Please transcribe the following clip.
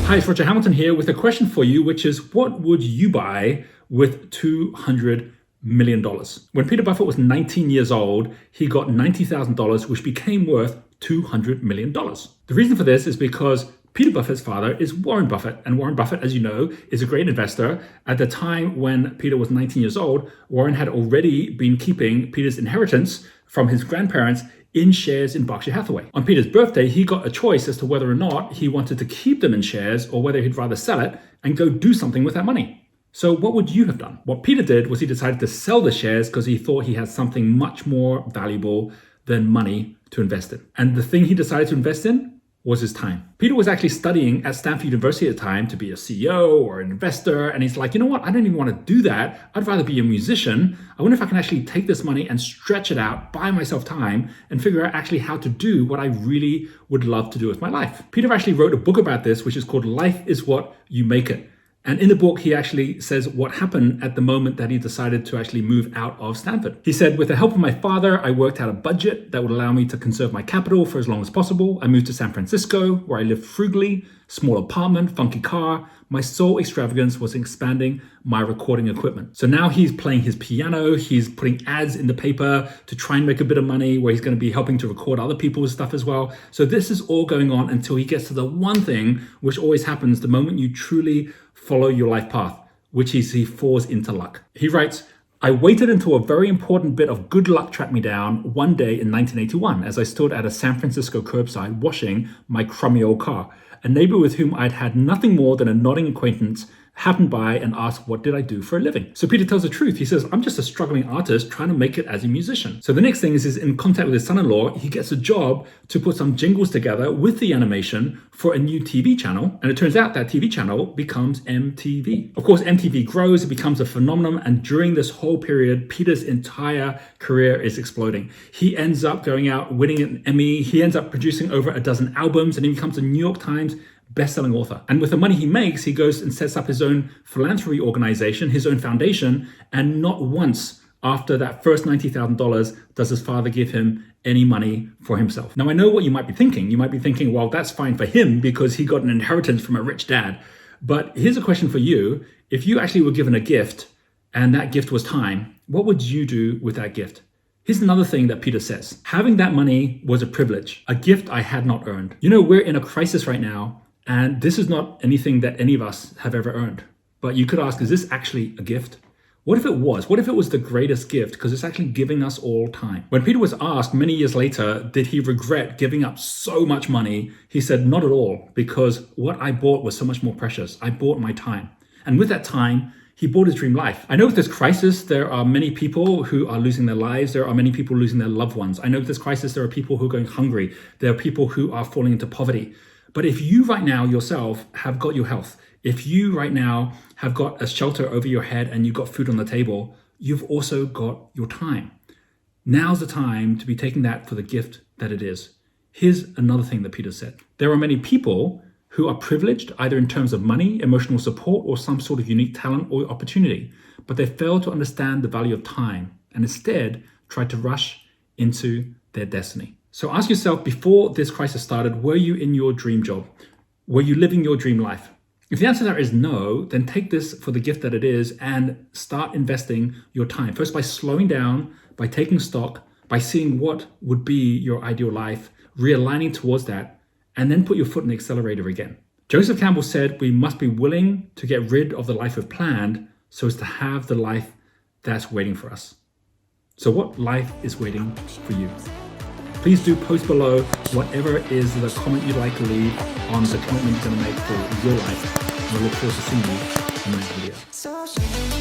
Hi, it's Roger Hamilton here with a question for you, which is what would you buy with $200 million? When Peter Buffett was 19 years old, he got $90,000, which became worth $200 million. The reason for this is because Peter Buffett's father is Warren Buffett. And Warren Buffett, as you know, is a great investor. At the time when Peter was 19 years old, Warren had already been keeping Peter's inheritance from his grandparents in shares in Berkshire Hathaway. On Peter's birthday, he got a choice as to whether or not he wanted to keep them in shares or whether he'd rather sell it and go do something with that money. So what would you have done? What Peter did was he decided to sell the shares because he thought he had something much more valuable than money to invest in. And the thing he decided to invest in was his time. Peter was actually studying at Stanford University at the time to be a CEO or an investor. And he's like, you know what? I don't even want to do that. I'd rather be a musician. I wonder if I can actually take this money and stretch it out, buy myself time, and figure out actually how to do what I really would love to do with my life. Peter actually wrote a book about this, which is called Life is What You Make It. And in the book, he actually says what happened at the moment that he decided to actually move out of Stanford. He said, with the help of my father, I worked out a budget that would allow me to conserve my capital for as long as possible. I moved to San Francisco, where I lived frugally, small apartment, funky car. My sole extravagance was expanding my recording equipment. So now he's playing his piano. He's putting ads in the paper to try and make a bit of money, where he's going to be helping to record other people's stuff as well. So this is all going on until he gets to the one thing which always happens the moment you truly follow your life path, which is he falls into luck. He writes, I waited until a very important bit of good luck tracked me down one day in 1981 as I stood at a San Francisco curbside washing my crummy old car. A neighbor with whom I'd had nothing more than a nodding acquaintance happened by and asked, what did I do for a living? So Peter tells the truth. He says, I'm just a struggling artist trying to make it as a musician. So the next thing is he's in contact with his son-in-law. He gets a job to put some jingles together with the animation for a new TV channel. And it turns out that TV channel becomes MTV. Of course, MTV grows, it becomes a phenomenon. And during this whole period, Peter's entire career is exploding. He ends up going out, winning an Emmy. He ends up producing over a dozen albums and he becomes a New York Times bestselling author. And with the money he makes, he goes and sets up his own philanthropy organization, his own foundation. And not once after that first $90,000 does his father give him any money for himself. Now, I know what you might be thinking. You might be thinking, well, that's fine for him because he got an inheritance from a rich dad. But here's a question for you. If you actually were given a gift and that gift was time, what would you do with that gift? Here's another thing that Peter says. Having that money was a privilege, a gift I had not earned. You know, we're in a crisis right now. And this is not anything that any of us have ever earned. But you could ask, is this actually a gift? What if it was? What if it was the greatest gift? Because it's actually giving us all time. When Peter was asked many years later, did he regret giving up so much money? He said, not at all, because what I bought was so much more precious. I bought my time. And with that time, he bought his dream life. I know with this crisis, there are many people who are losing their lives. There are many people losing their loved ones. I know with this crisis, there are people who are going hungry. There are people who are falling into poverty. But if you right now yourself have got your health, if you right now have got a shelter over your head and you've got food on the table, you've also got your time. Now's the time to be taking that for the gift that it is. Here's another thing that Peter said. There are many people who are privileged either in terms of money, emotional support, or some sort of unique talent or opportunity, but they fail to understand the value of time and instead try to rush into their destiny. So ask yourself, before this crisis started, were you in your dream job? Were you living your dream life? If the answer to that is no, then take this for the gift that it is and start investing your time. First, by slowing down, by taking stock, by seeing what would be your ideal life, realigning towards that, and then put your foot in the accelerator again. Joseph Campbell said, we must be willing to get rid of the life we've planned so as to have the life that's waiting for us. So what life is waiting for you? Please do post below whatever is the comment you'd like to leave on the commitment you're going to make for your life. And I look forward to seeing you in the next video.